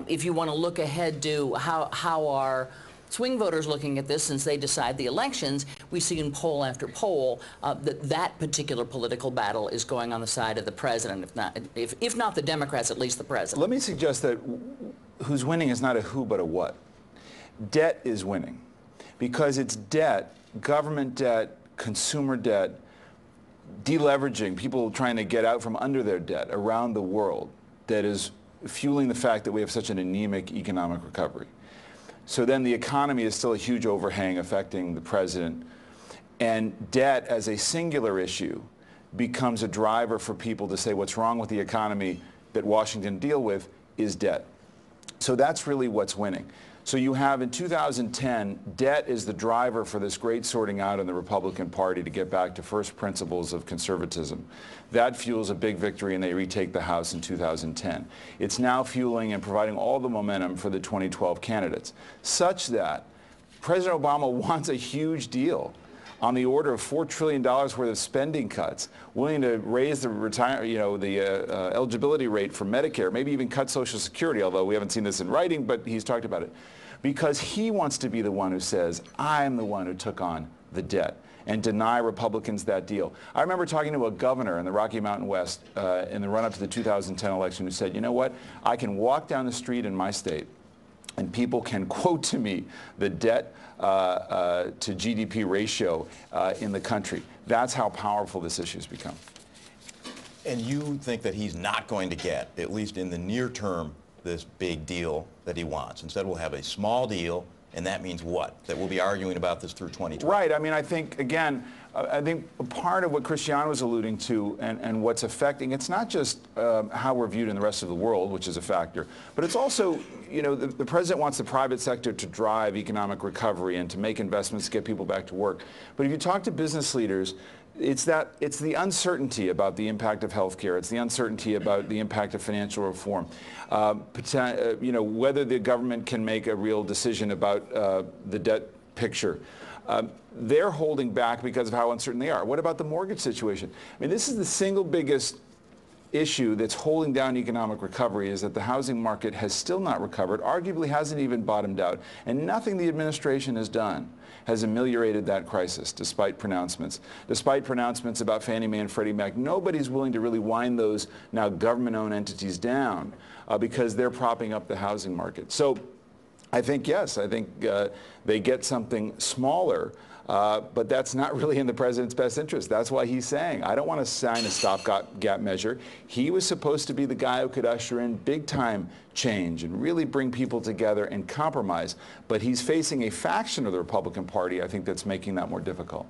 If you want to look ahead to how are swing voters looking at this, since they decide the elections, we see in poll after poll that particular political battle is going on the side of the president, if not the Democrats, at least the president. Let me suggest that who's winning is not a who, but a what. Debt is winning, because it's debt, government debt, consumer debt, deleveraging, people trying to get out from under their debt around the world, that is fueling the fact that we have such an anemic economic recovery. So then the economy is still a huge overhang affecting the president. And debt as a singular issue becomes a driver for people to say what's wrong with the economy that Washington deal with is debt. So that's really what's winning. So you have in 2010, debt is the driver for this great sorting out in the Republican Party to get back to first principles of conservatism. That fuels a big victory, and they retake the House in 2010. It's now fueling and providing all the momentum for the 2012 candidates, such that President Obama wants a huge deal on the order of $4 trillion worth of spending cuts, willing to raise the eligibility rate for Medicare, maybe even cut Social Security, although we haven't seen this in writing, but he's talked about it. Because he wants to be the one who says, I'm the one who took on the debt, and deny Republicans that deal. I remember talking to a governor in the Rocky Mountain West in the run-up to the 2010 election who said, you know what, I can walk down the street in my state and people can quote to me the debt to GDP ratio in the country. That's how powerful this issue has become. And you think that he's not going to get, at least in the near term, this big deal that he wants. Instead, we'll have a small deal, and that means what? That we'll be arguing about this through 2020. Right. I mean, I think, again, I think part of what Christiane was alluding to and what's affecting, it's not just how we're viewed in the rest of the world, which is a factor, but it's also, you know, the president wants the private sector to drive economic recovery and to make investments to get people back to work. But if you talk to business leaders, it's the uncertainty about the impact of health care. It's the uncertainty about the impact of financial reform. You know, whether the government can make a real decision about the debt picture. They're holding back because of how uncertain they are. What about the mortgage situation? I mean, this is the single biggest issue that's holding down economic recovery, is that the housing market has still not recovered, arguably hasn't even bottomed out, and nothing the administration has done has ameliorated that crisis, despite pronouncements. Despite pronouncements about Fannie Mae and Freddie Mac, nobody's willing to really wind those now government-owned entities down because they're propping up the housing market. So I think, yes, I think they get something smaller, but that's not really in the president's best interest. That's why he's saying, I don't want to sign a stopgap measure. He was supposed to be the guy who could usher in big-time change and really bring people together and compromise. But he's facing a faction of the Republican Party, I think, that's making that more difficult.